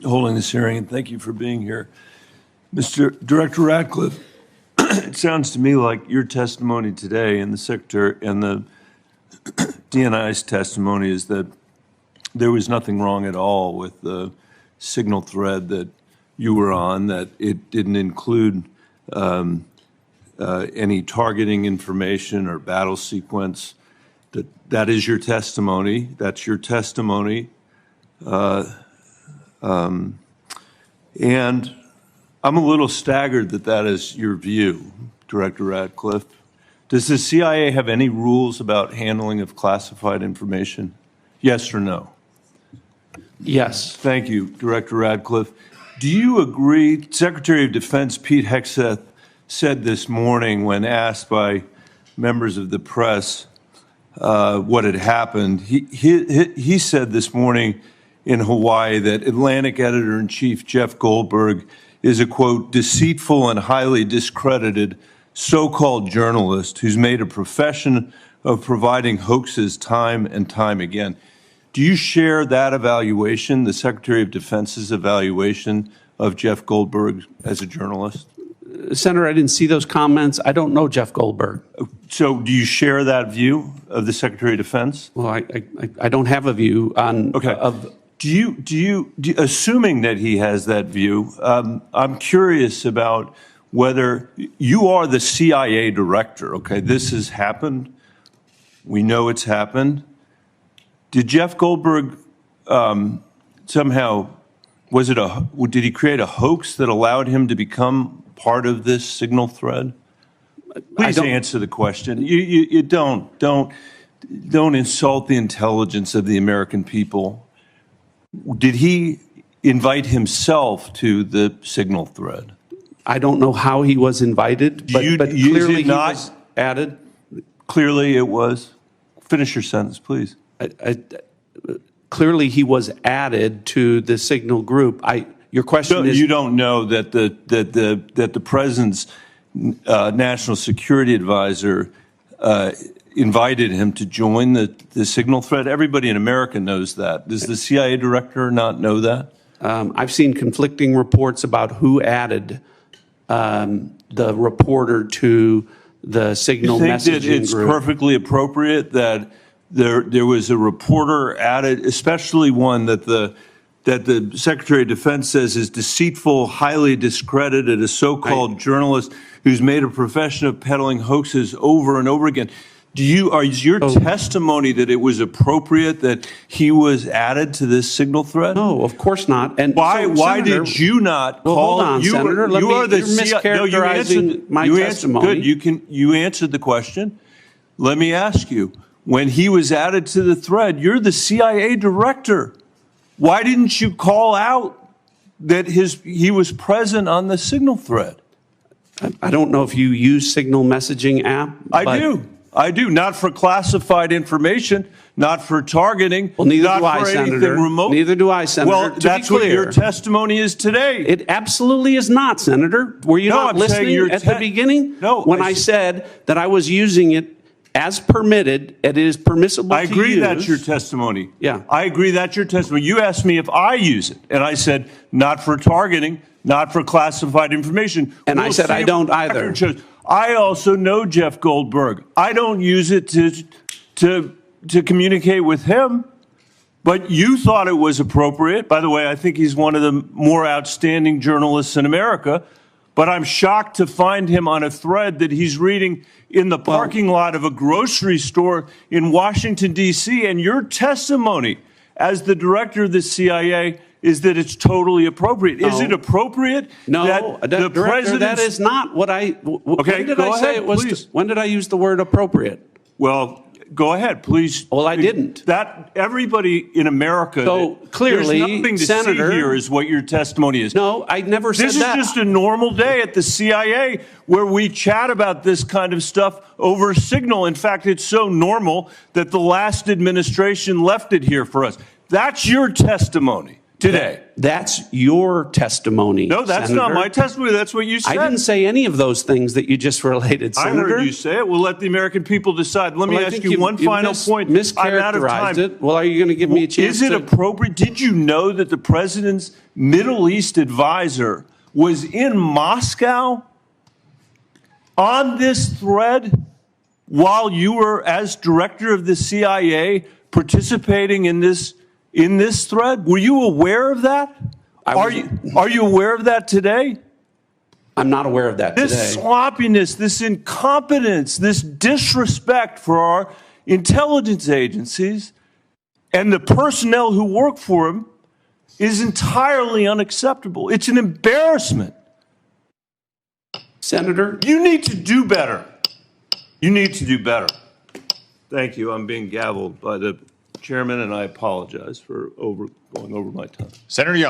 holding this hearing, and thank you for being here. Mr. Director Radcliffe, it sounds to me like your testimony today and the Secretary and the DNI's testimony is that there was nothing wrong at all with the signal thread that you were on, that it didn't include any targeting information or battle sequence. That is your testimony. That's your testimony. And I'm a little staggered that that is your view, Director Radcliffe. Does the CIA have any rules about handling of classified information? Yes or no? Yes. Thank you, Director Radcliffe. Do you agree, Secretary of Defense Pete Hegseth said this morning when asked by members of the press what had happened, he said this morning in Hawaii that Atlantic Editor-in-Chief Jeff Goldberg is a, quote, deceitful and highly discredited so-called journalist who's made a profession of providing hoaxes time and time again. Do you share that evaluation, the Secretary of Defense's evaluation of Jeff Goldberg as a journalist? Senator, I didn't see those comments. I don't know Jeff Goldberg. So do you share that view of the Secretary of Defense? Well, I don't have a view on. Okay. Assuming that he has that view, I'm curious about whether you are the CIA director. Okay, this has happened. We know it's happened. Did Jeff Goldberg somehow, did he create a hoax that allowed him to become part of this signal thread? Please answer the question. You don't insult the intelligence of the American people. Did he invite himself to the signal thread? I don't know how he was invited, but clearly he was added. Clearly it was. Finish your sentence, please. Clearly he was added to the signal group. Your question is, you don't know that the president's national security advisor invited him to join the signal thread? Everybody in America knows that. Does the CIA director not know that? I've seen conflicting reports about who added the reporter to the signal messaging group. You think that it's perfectly appropriate that there was a reporter added, especially one that the Secretary of Defense says is deceitful, highly discredited, a so-called journalist who's made a profession of peddling hoaxes over and over again? Is your testimony that it was appropriate that he was added to this signal thread? No, of course not. And why did you not call? Hold on, Senator. You're mischaracterizing my testimony. Good. You answered the question. Let me ask you. When he was added to the thread, you're the CIA director. Why didn't you call out that he was present on the signal thread? I don't know if you use signal messaging app. I do. Not for classified information, not for targeting. Well, neither not do I, for Senator. Remote. Neither do I, Senator. Well, that's what your testimony is today. It absolutely is not, Senator. Were you not listening at the beginning? No. When I said that I was using it as permitted, it is permissible to use. I agree that's your testimony. Yeah. I agree that's your testimony. You asked me if I use it, and I said not for targeting, not for classified information. And I said I don't either. I also know Jeff Goldberg. I don't use it to communicate with him, but you thought it was appropriate. By the way, I think he's one of the more outstanding journalists in America. But I'm shocked to find him on a thread that he's reading in the parking lot of a grocery store in Washington, D.C. And your testimony as the director of the CIA is that it's totally appropriate. No. Is it appropriate? No, that the president? That is not what I. Okay, when did I say it was? Please. When did I use the word appropriate? Well, go ahead, please. Well, I didn't. That everybody in America. So clearly, there's nothing to Senator, see here is what your testimony is. No, I never said that. This is just a normal day at the CIA where we chat about this kind of stuff over signal. In fact, it's so normal that the last administration left it here for us. That's your testimony. today. That's your testimony. No, that's not Senator. my testimony. That's what you said. I didn't say any of those things that you just related, I Senator. heard you say it. We'll let the American people decide. Let me Well, I ask think you one final point. I'm out of Mischaracterized time. it. Well, are you going to give me a chance Is it to? appropriate? Did you know that the president's Middle East advisor was in Moscow on this thread while you were, as director of the CIA, participating in this thread? Were you aware of that? Are you aware of that today? I'm not aware of that This today. sloppiness, this incompetence, this disrespect for our intelligence agencies and the personnel who work for them is entirely unacceptable. It's an embarrassment. Senator, You need to do better. You need to do better. Thank you. I'm being gavelled by the chairman, and I apologize for going over my time. Senator Young.